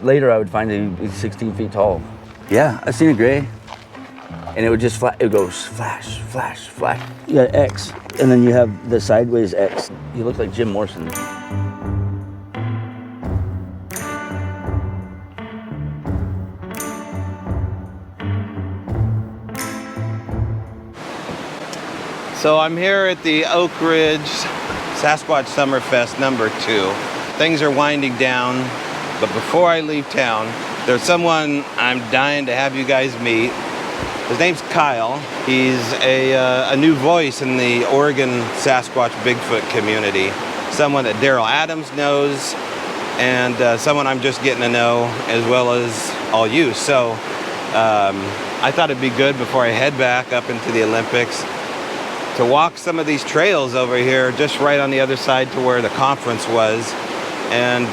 Later, I would find it he's 16 feet tall. Yeah, I've seen a gray, and it would just it goes flash, flash, flash. You got X, and then you have the sideways X. You look like Jim Morrison. So I'm here at the Oak Ridge Sasquatch Summerfest #2. Things are winding down, but before I leave town, there's someone I'm dying to have you guys meet. His name's Kyle. He's a new voice in the Oregon Sasquatch Bigfoot community. Someone that Daryl Adams knows, and someone I'm just getting to know, as well as all you. So I thought it'd be good before I head back up into the Olympics to walk some of these trails over here, just right on the other side to where the conference was, and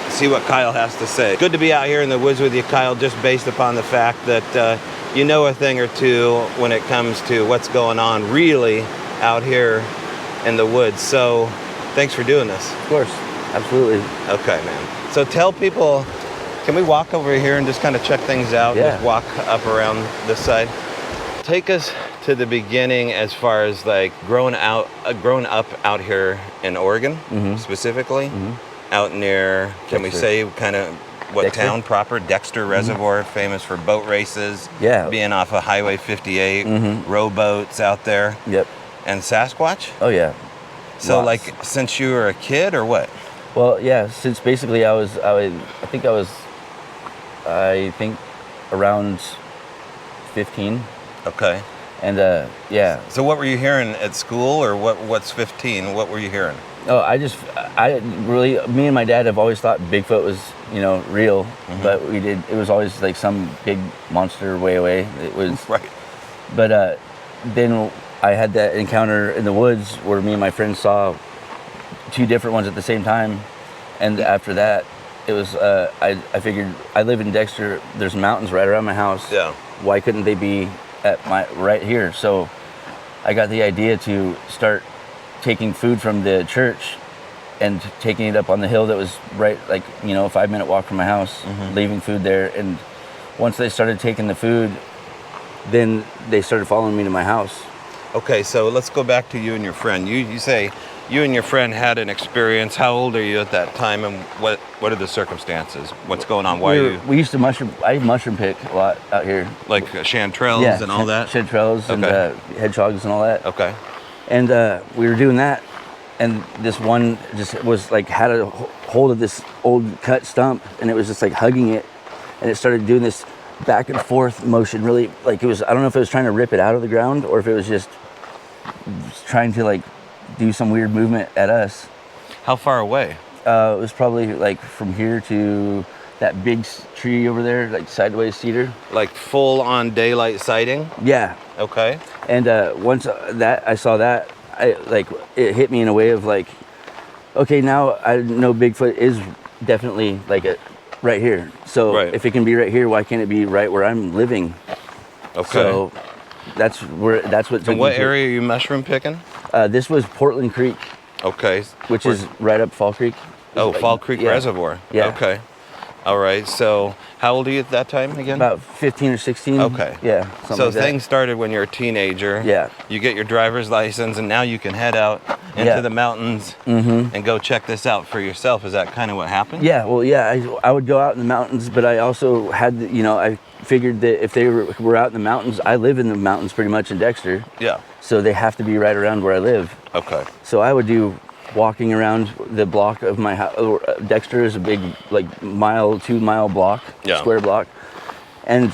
see what Kyle has to say. Good to be out here in the woods with you, Kyle, just based upon the fact that you know a thing or two when it comes to what's going on really out here in the woods. So thanks for doing this. Of course, absolutely. Okay, man. So tell people, can we walk over here and just kind of check things out? Yeah. Just walk up around this side. Take us to the beginning as far as like grown up out here in Oregon, specifically, out near, can we say kind of what Dexter? town proper? Dexter Reservoir, famous for boat races. Yeah. Being off of Highway 58, rowboats out there. Yep. And Sasquatch? Oh yeah. So Lots. like since you were a kid or what? Well, yeah. Since basically I think around 15. Okay. And yeah. So what were you hearing at school, or what's 15? What were you hearing? Oh, me and my dad have always thought Bigfoot was, real, but it was always like some big monster way away. It was Right. But then I had that encounter in the woods where me and my friends saw two different ones at the same time, and after that, it was I figured, I live in Dexter. There's mountains right around my house. Yeah. Why couldn't they be at right here? So I got the idea to start taking food from the church and taking it up on the hill that was right, like, a 5-minute walk from my house, leaving food there. And once they started taking the food, then they started following me to my house. Okay, so let's go back to you and your friend. You say you and your friend had an experience. How old are you at that time, and what are the circumstances? What's going on? We used to I mushroom pick a lot out here. Like chanterelles and all that? Chanterelles and hedgehogs and all that. Okay. And we were doing that, and this one just was like, had a hold of this old cut stump, and it was just like hugging it, and it started doing this back and forth motion, really, like it was, I don't know if it was trying to rip it out of the ground or if it was just trying to like do some weird movement at us. How far away? It was probably like from here to that big tree over there, like sideways cedar. Like full on daylight sighting? Yeah. Okay. And once I saw that, it hit me in a way of like, okay, now I know Bigfoot is definitely like right here. So if it can be right here, why can't it be right where I'm living? Okay. So that's what. And what area are you mushroom picking? This was Portland Creek. Okay. Which is right up Fall Creek. Oh, Fall Creek Reservoir. Yeah. Okay. All right. So how old are you at that time again? About 15 or 16. Okay. Yeah. So things started when you're a teenager. Yeah. You get your driver's license, and now you can head out into the mountains and go check this out for yourself. Is that kind of what happened? Yeah. Well, yeah. I would go out in the mountains, but I also had, I figured that if they were out in the mountains, I live in the mountains pretty much in Dexter. Yeah. So they have to be right around where I live. Okay. So I would do walking around the block of my house. Dexter is a big, like 2-mile block, square block. And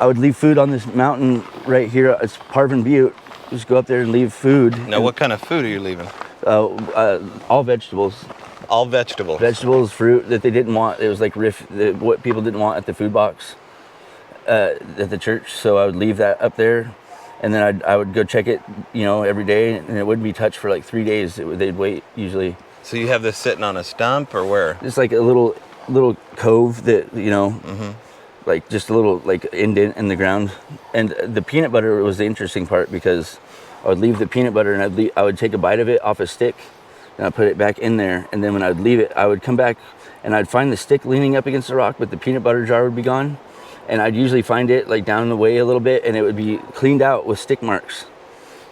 I would leave food on this mountain right here. It's Parvin Butte. Just go up there and leave food. Now, what kind of food are you leaving? All vegetables. All vegetables? Vegetables, fruit that they didn't want. It was like what people didn't want at the food box at the church. So I would leave that up there. And then I would go check it, every day, and it wouldn't be touched for like 3 days. They'd wait usually. So you have this sitting on a stump, or where? Just like a little cove that, like just a little like indent in the ground. And the peanut butter was the interesting part, because I would leave the peanut butter and I would take a bite of it off a stick, and I'd put it back in there. And then when I would leave it, I would come back and I'd find the stick leaning up against the rock, but the peanut butter jar would be gone. And I'd usually find it like down the way a little bit, and it would be cleaned out with stick marks.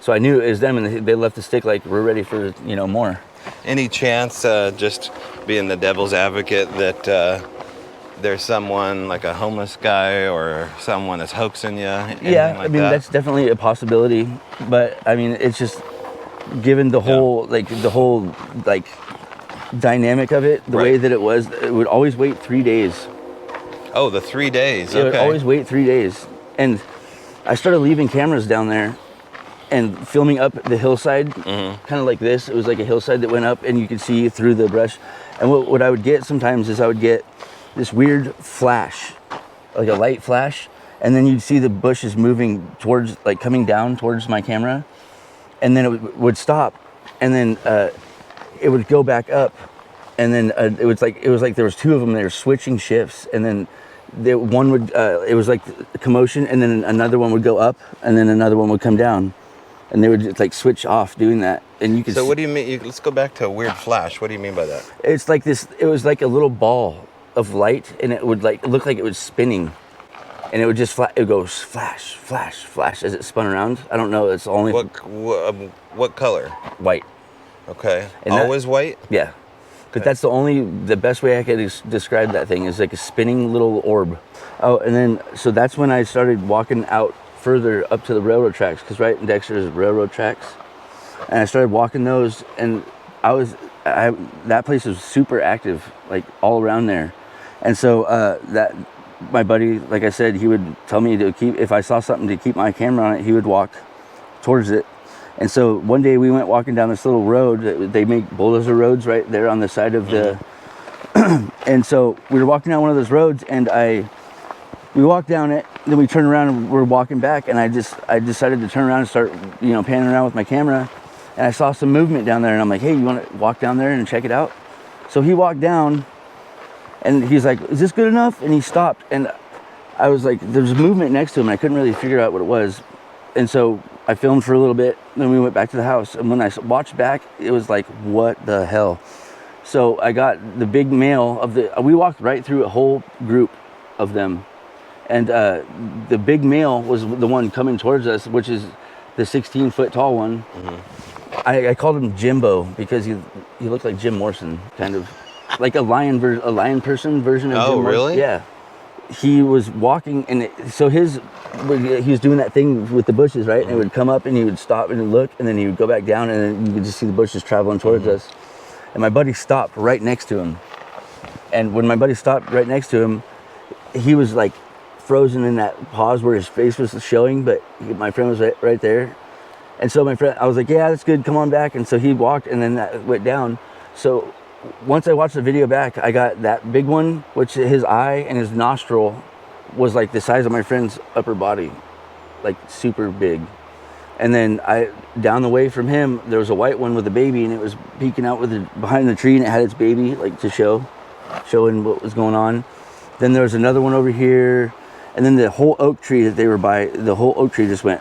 So I knew it was them, and they left the stick like, we're ready for, you know, more. Any chance, just being the devil's advocate, that there's someone like a homeless guy or someone that's hoaxing you? Yeah, I mean, that's definitely a possibility. But I mean, it's just given the whole, like dynamic of it, the way that it would always wait 3 days. Oh, the 3 days. It would always wait 3 days. And I started leaving cameras down there and filming up the hillside, kind of like this. It was like a hillside that went up, and you could see through the brush. And what I would get sometimes is I would get this weird flash, like a light flash, and then you'd see the bushes moving towards, like coming down towards my camera, and then it would stop, and then it would go back up, and then it was like there was two of them. They were switching shifts, and then one would it was like a commotion, and then another one would go up, and then another one would come down, and they would just like switch off doing that. And you could. So what do you mean? Let's go back to a weird flash. What do you mean by that? It's like this. It was like a little ball of light, and it would like look like it was spinning, and it would just it would go flash, flash, flash as it spun around. I don't know. It's only what color? White. Okay. And always white? Yeah. But that's the best way I could describe that thing is like a spinning little orb. Oh, and then, so that's when I started walking out further up to the railroad tracks, because right in Dexter is railroad tracks. And I started walking those, and that place was super active, like all around there. And so that my buddy, like I said, he would tell me to if I saw something to keep my camera on it, he would walk towards it. And so one day we went walking down this little road. They make bulldozer roads right there on the side of the... And so we were walking down one of those roads, and we walked down it, then we turned around and we're walking back, and I decided to turn around and start, panning around with my camera, and I saw some movement down there, and I'm like, hey, you want to walk down there and check it out? So he walked down, and he's like, is this good enough? And he stopped, and I was like, there's a movement next to him, and I couldn't really figure out what it was. And so I filmed for a little bit, then we went back to the house, and when I watched back, it was like, what the hell? So I got the big male we walked right through a whole group of them, and the big male was the one coming towards us, which is the 16-foot tall one. I called him Jimbo because he looked like Jim Morrison, kind of like a lion person version of Jim Morrison. Oh, really? Yeah. He was walking, and so he was doing that thing with the bushes, right? And it would come up, and he would stop and look, and then he would go back down, and then you could just see the bushes traveling towards us. And my buddy stopped right next to him. And when my buddy stopped right next to him, he was like frozen in that pause where his face was showing, but my friend was right there. And so I was like, yeah, that's good, come on back. And so he walked, and then that went down. So once I watched the video back, I got that big one, which his eye and his nostril was like the size of my friend's upper body, like super big. And then down the way from him, there was a white one with a baby, and it was peeking out behind the tree, and it had its baby, like to showing what was going on. Then there was another one over here, and then the whole oak tree that they were by, the whole oak tree just went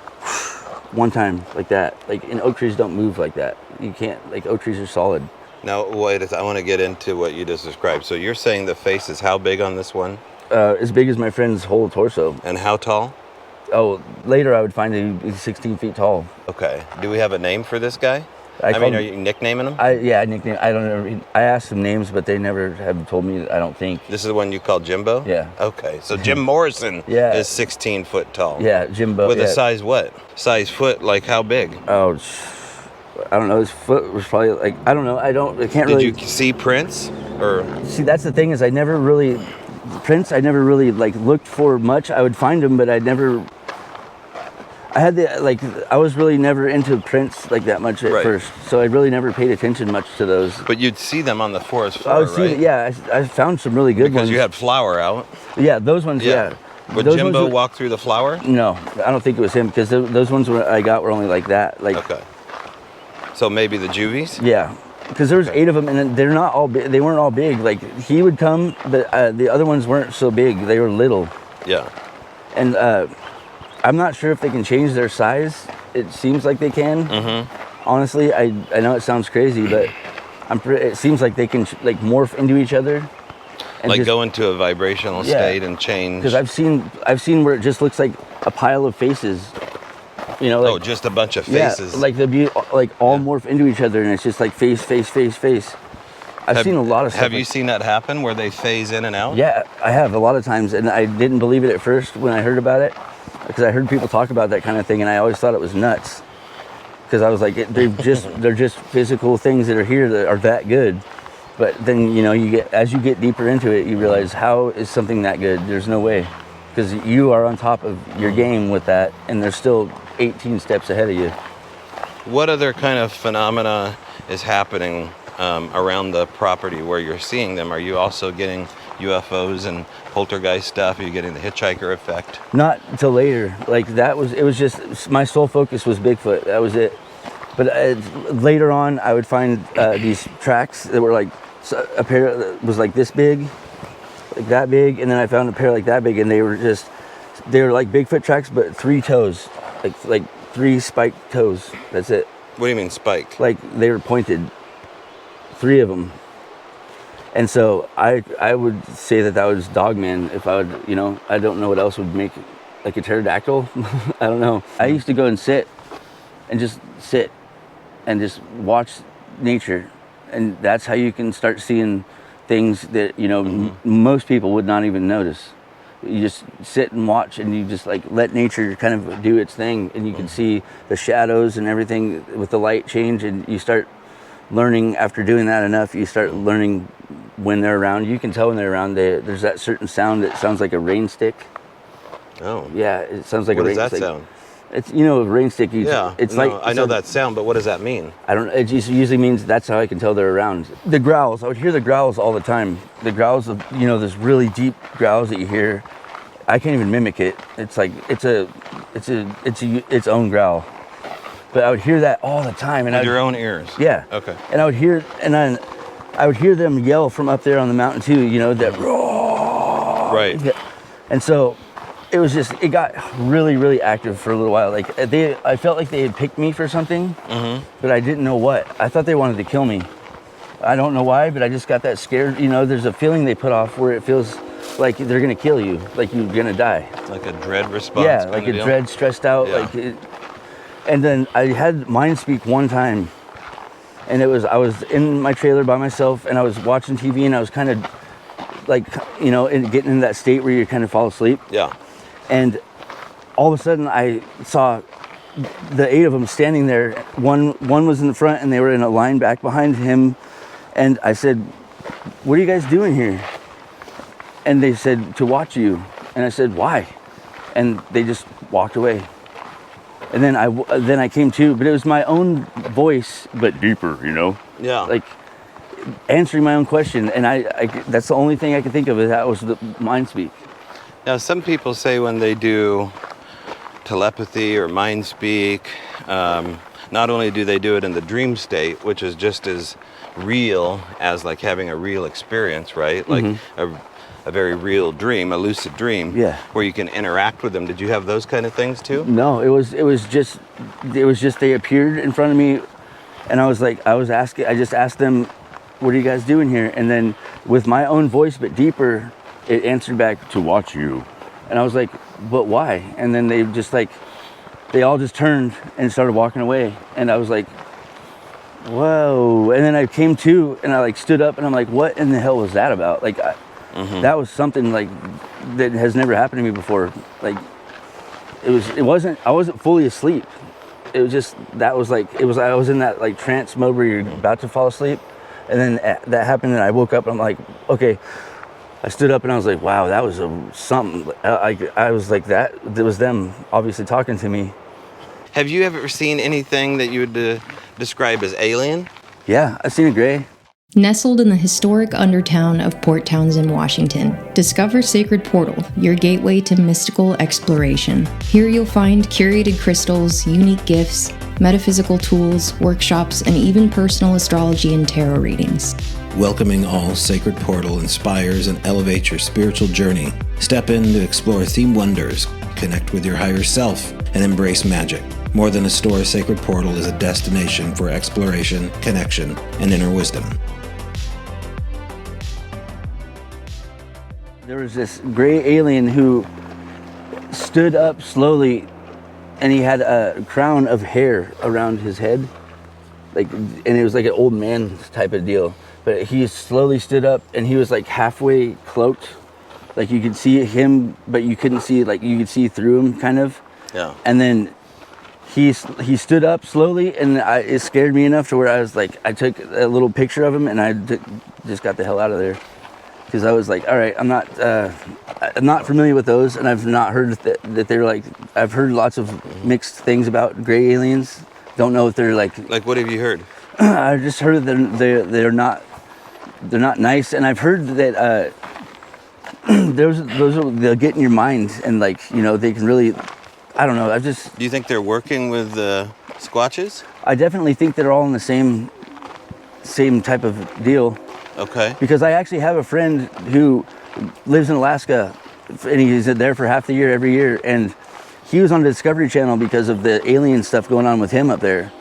one time like that. Like, and oak trees don't move like that. You can't, like, oak trees are solid. Now, wait, I want to get into what you just described. So you're saying the face is how big on this one? As big as my friend's whole torso. And how tall? Oh, later I would find he's 16 feet tall. Okay. Do we have a name for this guy? I mean, are you nicknaming him? Nickname. I don't know. I asked some names, but they never have told me. I don't think. This is the one you call Jimbo? Yeah. Okay. So Jim Morrison is 16 foot tall. Yeah, Jimbo. With a size what? Size foot, like how big? Oh, I don't know. His foot was probably like, I don't know. I can't really. Did you see prints? Or see, that's the thing is I never really like looked for much. I would find them, but I was really never into prints like that much at first, so I really never paid attention much to those. But you'd see them on the forest floor, I found some really good ones. Because you had flour out. Yeah, those ones, yeah. Would Jimbo walk through the flour? No, I don't think it was him, because those ones I got were only like that. Okay. So maybe the juvies? Yeah, because there was 8 of them, and they're not all big. They weren't all big. Like, he would come, but the other ones weren't so big. They were little. Yeah. And I'm not sure if they can change their size. It seems like they can. Honestly, I know it sounds crazy, but it seems like they can like morph into each other. And like just go into a vibrational state and change. Because I've seen where it just looks like a pile of faces. You know, like, just a bunch of faces. Yeah, like they'll be like all morph into each other, and it's just like face, face, face, face. I've seen a lot of stuff. Have you seen that happen where they phase in and out? Yeah, I have a lot of times, and I didn't believe it at first when I heard about it, because I heard people talk about that kind of thing, and I always thought it was nuts. Because I was like, they're just physical things that are here that are that good. But then, you know, as you get deeper into it, you realize, how is something that good? There's no way. Because you are on top of your game with that, and there's still 18 steps ahead of you. What other kind of phenomena is happening around the property where you're seeing them? Are you also getting UFOs and poltergeist stuff? Are you getting the hitchhiker effect? Not until later. Like it was just, my sole focus was Bigfoot. That was it. But later on, I would find these tracks that were like, a pair that was like this big, like that big, and then I found a pair like that big, and they were like Bigfoot tracks, but 3 toes, like 3 spiked toes. That's it. What do you mean spiked? Like they were pointed, 3 of them. And so I would say that was Dogman. If I would, you know, I don't know what else would make like a pterodactyl. I don't know. I used to go and sit and just watch nature. And that's how you can start seeing things that, you know, most people would not even notice. You just sit and watch, and you just like let nature kind of do its thing, and you can see the shadows and everything with the light change, and you start learning. After doing that enough, you start learning when they're around. You can tell when they're around. There's that certain sound that sounds like a rain stick. Oh. Yeah, it sounds like a rain stick. What does that sound? It's, you know, a rain stick. I know that sound, but what does that mean? I don't. It just usually means that's how I can tell they're around. The growls. I would hear the growls all the time. The growls of, you know, those really deep growls that you hear. I can't even mimic it. It's like it's its own growl. But I would hear that all the time, and with your own ears. Yeah. Okay. And I would hear them yell from up there on the mountain too. You know, that roar. Right. Yeah. And so it got really, really active for a little while. Like I felt like they had picked me for something, but I didn't know what. I thought they wanted to kill me. I don't know why, but I just got that scared. You know, there's a feeling they put off where it feels like they're gonna kill you, like you're gonna die. Like a dread response. Yeah, like a dread, stressed out. Yeah. And then I had mind speak one time, and I was in my trailer by myself, and I was watching TV, and I was kind of like, you know, getting in that state where you kind of fall asleep. Yeah. And all of a sudden, I saw the 8 of them standing there. One was in the front, and they were in a line back behind him. And I said, "What are you guys doing here?" And they said, "To watch you." And I said, "Why?" And they just walked away. And then I came to, but it was my own voice, but deeper, you know? Yeah. Like answering my own question. And I that's the only thing I could think of, is that was the mind speak. Now, some people say when they do telepathy or mind speak, not only do they do it in the dream state, which is just as real as like having a real experience, right? Like a very real dream, a lucid dream, where you can interact with them. Did you have those kind of things too? No, it was just they appeared in front of me, and I just asked them, "What are you guys doing here?" And then with my own voice but deeper, it answered back, "To watch you." And I was like, "But why?" And then they all just turned and started walking away, and I was like, whoa. And then I came to, and I like stood up, and I'm like, what in the hell was that about? Like that was something like that has never happened to me before. Like I wasn't fully asleep. It was just, I was in that like trance mode where you're about to fall asleep, and then that happened, and I woke up, and I'm like, okay. I stood up, and I was like, wow, that was something. I was like, that it was them obviously talking to me. Have you ever seen anything that you would describe as alien? Yeah, I've seen a gray. Nestled in the historic undertown of Port Townsend, Washington, discover Sacred Portal, your gateway to mystical exploration. Here you'll find curated crystals, unique gifts, metaphysical tools, workshops, and even personal astrology and tarot readings. Welcoming all, Sacred Portal inspires and elevates your spiritual journey. Step in to explore themed wonders, connect with your higher self, and embrace magic. More than a store, Sacred Portal is a destination for exploration, connection, and inner wisdom. There was this gray alien who stood up slowly, and he had a crown of hair around his head, and it was like an old man type of deal. But he slowly stood up, and he was like halfway cloaked, like you could see him, but you couldn't see, like you could see through him, kind of. Yeah. And then he stood up slowly, and it scared me enough to where I was like, I took a little picture of him, and I just got the hell out of there. Because I was like, all right, I'm not familiar with those, and I've not heard that they're like, I've heard lots of mixed things about gray aliens. Don't know if they're like. Like, what have you heard? I just heard that they're not nice, and I've heard that they'll get in your mind, and like, you know, they can really, I don't know. Do you think they're working with the Squatches? I definitely think they're all in the same type of deal. Okay. Because I actually have a friend who lives in Alaska, and he's there for half the year every year, and he was on the Discovery Channel because of the alien stuff going on with him up there.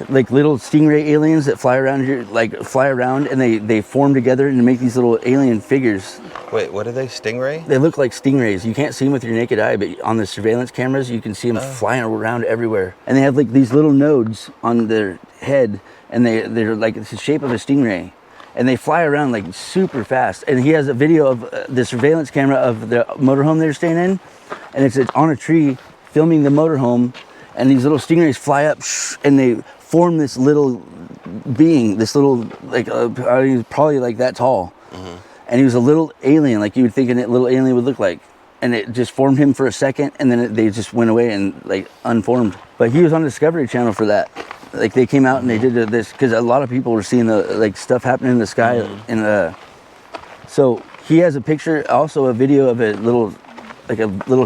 Like little stingray aliens that fly around here, and they form together and make these little alien figures. Wait, what are they? Stingray? They look like stingrays. You can't see them with your naked eye, but on the surveillance cameras, you can see them flying around everywhere. And they have like these little nodes on their head, and they're like it's the shape of a stingray. And they fly around like super fast. And he has a video of the surveillance camera of the motorhome they're staying in. And it's on a tree filming the motorhome. And these little stingrays fly up and they form this little being, this little, like, probably like that tall. Mm-hmm. And he was a little alien, like you would think a little alien would look like. And it just formed him for a second, and then they just went away and like unformed. But he was on the Discovery Channel for that. Like they came out and they did this because a lot of people were seeing the like stuff happening in the sky. Mm-hmm. And so he has a picture, also a video of a little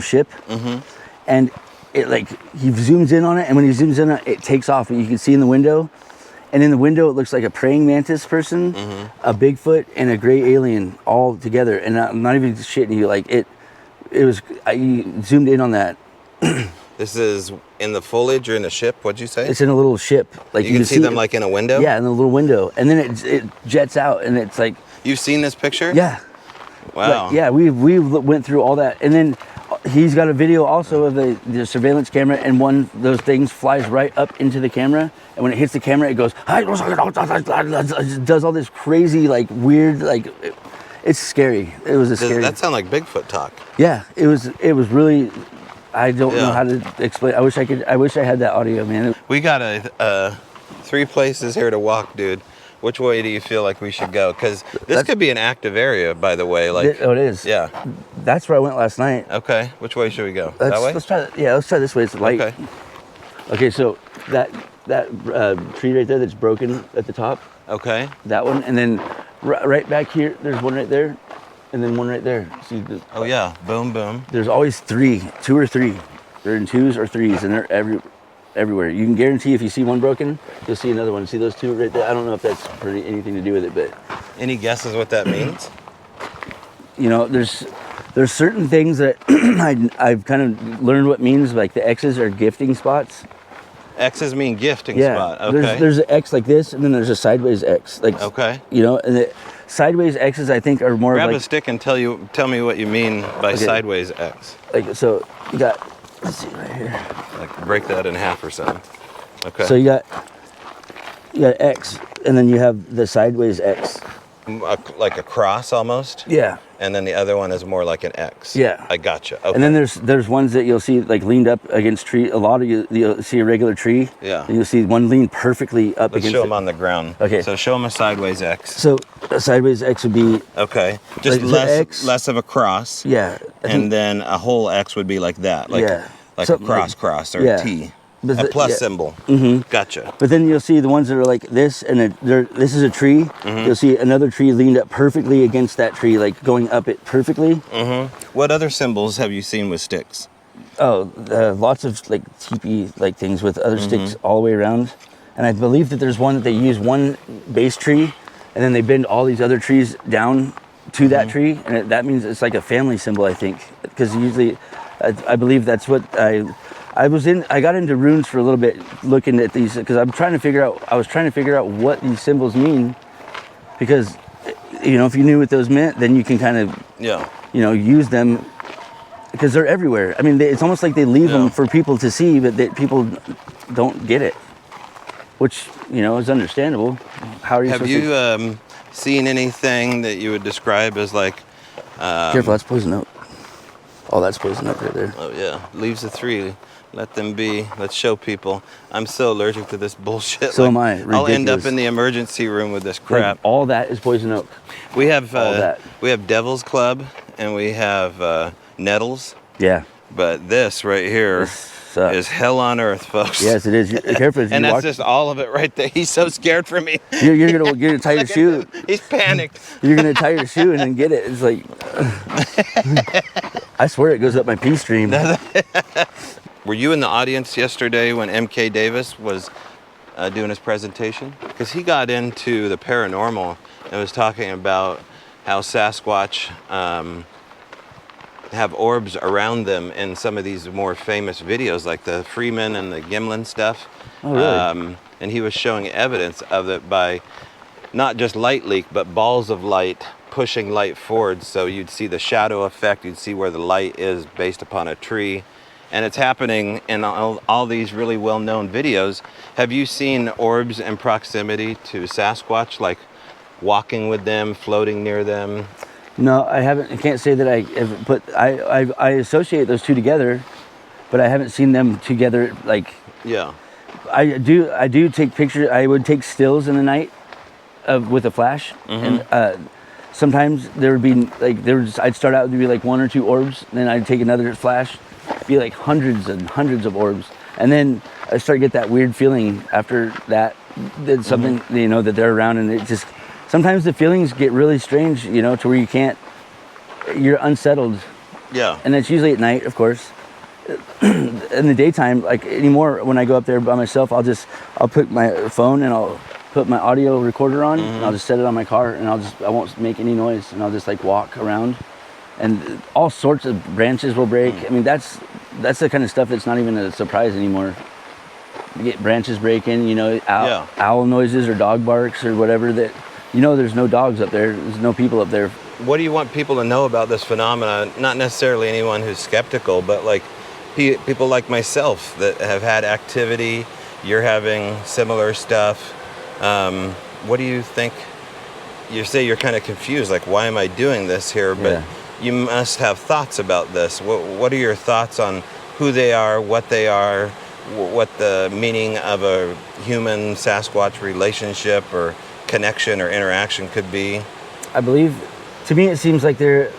ship. Mm-hmm. And it like he zooms in on it, and when he zooms in on it, it takes off, and you can see in the window. And in the window, it looks like a praying mantis person, a Bigfoot, and a gray alien all together. And I'm not even shitting you. Like it was. I zoomed in on that. This is in the foliage or in the ship? What'd you say? It's in a little ship. Like you can see them like in a window? Yeah, in a little window. And then it jets out, and it's like... You've seen this picture? Yeah. Wow. Like, yeah, we went through all that. And then he's got a video also of the surveillance camera, and one of those things flies right up into the camera. And when it hits the camera, it goes... It does all this crazy, like, weird, like... It's scary. It was scary... Does that sound like Bigfoot talk? Yeah, it was really... I don't know how to explain. I wish I had that audio, man. We got 3 places here to walk, dude. Which way do you feel like we should go? Because this could be an active area, by the way. Like, it is. Yeah. That's where I went last night. Okay. Which way should we go? That way? Let's try. Yeah, let's try this way. It's light. Okay. Okay. So that tree right there that's broken at the top. Okay. That one, and then right back here, there's one right there. And then one right there. See oh yeah, boom, boom. There's always 2 or 3. They're in 2s or 3s, and they're everywhere. You can guarantee if you see one broken, you'll see another one. See those 2 right there? I don't know if that's anything to do with it, but... Any guesses what that means? You know, there's certain things that I've kind of learned what means, like the X's are gifting spots. X's mean gifting spot. Okay. There's an X like this, and then there's a sideways X. Like, okay. You know, and the sideways X's I think are more Grab like... a stick and tell me what you mean by sideways X. Like, so you got, let's see right here. Like break that in half or something. Okay. So you got X, and then you have the sideways X. Like a cross almost? Yeah. And then the other one is more like an X. Yeah. I gotcha. Okay. And then there's ones that you'll see like leaned up against tree. A lot of you'll see a regular tree. Yeah. And you'll see one leaned perfectly up Let's against show them on the ground. Okay. So show them a sideways X. So a sideways X would be... Okay. Just like less of a cross. Yeah. And then a whole X would be like that. Like, like a cross or a T. A plus symbol. Mm-hmm. Gotcha. But then you'll see the ones that are like this, and this is a tree. Mm-hmm. You'll see another tree leaned up perfectly against that tree, like going up it perfectly. Mm-hmm. What other symbols have you seen with sticks? Oh, lots of like teepee like things with other sticks all the way around. And I believe that there's one that they use one base tree, and then they bend all these other trees down to that tree, and that means it's like a family symbol, I think, because usually, I believe that's what I got into runes for a little bit looking at these because I was trying to figure out what these symbols mean, because, you know, if you knew what those meant, then you can kind of use them because they're everywhere. I mean, it's almost like they leave them for people to see, but that people don't get it, which is understandable. How are you? Have you seen anything that you would describe as like? Careful, that's poison oak. Oh, that's poison oak right there. Oh yeah, leaves of 3. Let them be. Let's show people. I'm so allergic to this bullshit. So am I. I'll end up Ridiculous. in the emergency room with this crap. Like, all that is poison oak. We have all that. We have Devil's Club and we have nettles. Yeah. But this right here Sucks. is hell on earth, folks. Yes, it is. Careful. And that's just all of it right there. He's so scared for me. You're gonna tie your shoe. He's panicked. You're gonna tie your shoe and then get it. It's like, I swear it goes up my pee stream. Were you in the audience yesterday when M.K. Davis was doing his presentation? Because he got into the paranormal and was talking about how Sasquatch have orbs around them in some of these more famous videos, like the Freeman and the Gimlin stuff. Oh, really? And he was showing evidence of it by not just light leak, but balls of light pushing light forward. So you'd see the shadow effect, you'd see where the light is based upon a tree. And it's happening in all these really well-known videos. Have you seen orbs in proximity to Sasquatch, like walking with them, floating near them? No, I haven't. I can't say that I have put. I associate those two together, but I haven't seen them together. Like, Yeah. I do take pictures. I would take stills in the night with a flash, and sometimes there would be like I'd start out to be like 1 or 2 orbs, then I'd take another flash, be like hundreds and hundreds of orbs, and then I start to get that weird feeling after that something that they're around, and it just sometimes the feelings get really strange, to where you're unsettled. Yeah. And it's usually at night, of course. In the daytime, like anymore, when I go up there by myself, I'll put my phone and I'll put my audio recorder on, and I'll just set it on my car, and I won't make any noise, and I'll just like walk around, and all sorts of branches will break. I mean, that's the kind of stuff that's not even a surprise anymore. You get branches breaking, owl noises or dog barks or whatever that, there's no dogs up there. There's no people up there. What do you want people to know about this phenomenon? Not necessarily anyone who's skeptical, but like people like myself that have had activity. You're having similar stuff. What do you think? You say you're kind of confused, like, why am I doing this here? But you must have thoughts about this. What are your thoughts on who they are, what the meaning of a human Sasquatch relationship or connection or interaction could be? I believe, to me, it seems like they're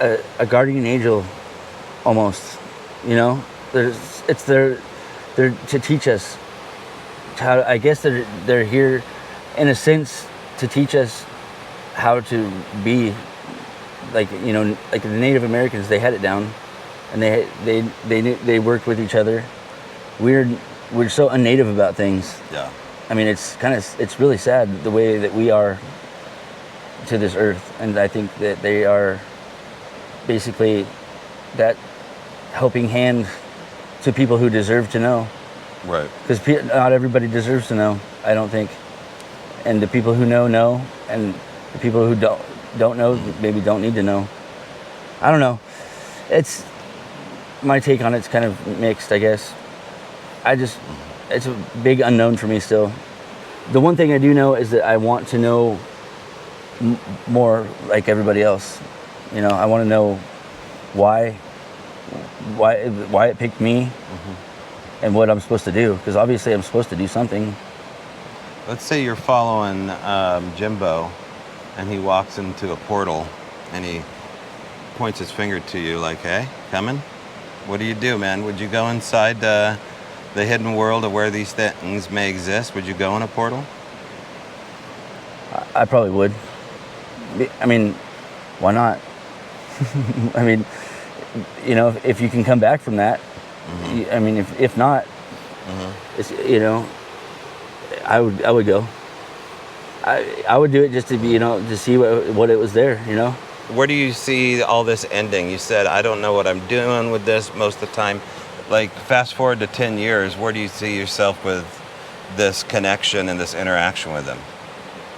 a guardian angel, almost. They're to teach us how. I guess they're here, in a sense, to teach us how to be like the Native Americans. They had it down, and they worked with each other. We're so unnative about things. Yeah. I mean, it's really sad the way that we are to this earth, and I think that they are basically that helping hand to people who deserve to know. Right. Because not everybody deserves to know, I don't think. And the people who know, and the people who don't know maybe don't need to know. I don't know. It's my take on it's kind of mixed, I guess. It's a big unknown for me still. The one thing I do know is that I want to know more like everybody else. I want to know why it picked me and what I'm supposed to do, because obviously I'm supposed to do something. Let's say you're following Jimbo, and he walks into a portal, and he points his finger to you like, hey, coming? What do you do, man? Would you go inside the hidden world of where these things may exist? Would you go in a portal? I probably would. I mean, why not? I mean, if you can come back from that, I mean, if not, it's, I would go. I would do it just to be, to see what it was there, Where do you see all this ending? You said, I don't know what I'm doing with this most of the time. Like, fast forward to 10 years, where do you see yourself with this connection and this interaction with them?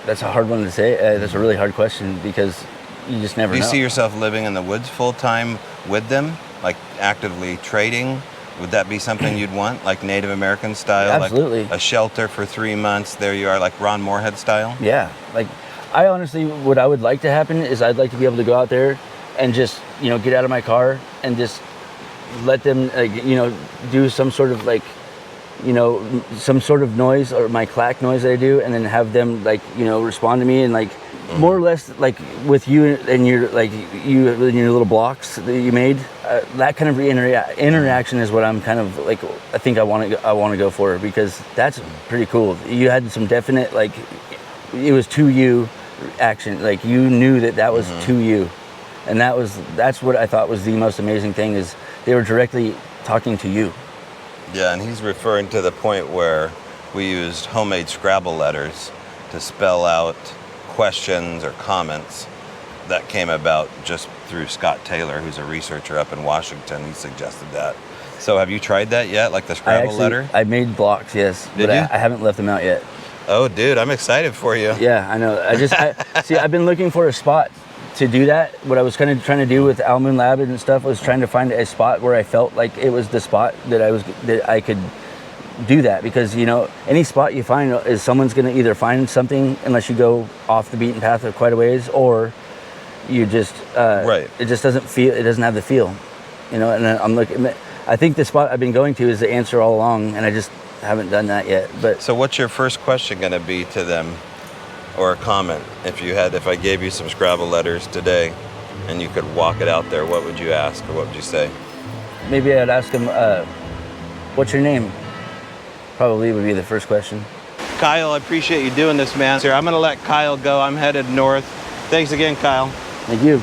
That's a hard one to say. That's a really hard question, because you just never Do you know. see yourself living in the woods full time with them, like actively trading? Would that be something you'd want, like Native American style? Absolutely. Like a shelter for 3 months, there you are, like Ron Moorhead style? Yeah, like I honestly, what I would like to happen is I'd like to be able to go out there and just, you know, get out of my car and just let them, like, you know, do some sort of like, you know, some sort of noise or my clack noise that I do, and then have them like, you know, respond to me and like more or less like with you and your like you and your little blocks that you made. That kind of interaction is what I'm kind of like. I think I want to go for, because that's pretty cool. You had some definite like it was to you action. Like you knew that was to you, and that's what I thought was the most amazing thing, is they were directly talking to you. Yeah, and he's referring to the point where we used homemade Scrabble letters to spell out questions or comments that came about just through Scott Taylor, who's a researcher up in Washington. He suggested that. So have you tried that yet, like the Scrabble letter? I made blocks, yes, but you? I haven't left them out yet. Oh, dude, I'm excited for you. Yeah, I know. See, I've been looking for a spot to do that. What I was kind of trying to do with Al Moon Lab and stuff was trying to find a spot where I felt like it was the spot that I could do that, because you know, any spot you find is someone's going to either find something, unless you go off the beaten path of quite a ways, or you just right. It just doesn't have the feel, you know. And I'm looking. I think the spot I've been going to is the answer all along, and I just haven't done that yet. But so, what's your first question going to be to them, or a comment? If I gave you some Scrabble letters today, and you could walk it out there, what would you ask, or what would you say? Maybe I'd ask them, "What's your name?" Probably would be the first question. Kyle, I appreciate you doing this, man. I'm going to let Kyle go. I'm headed north. Thanks again, Kyle. Thank you.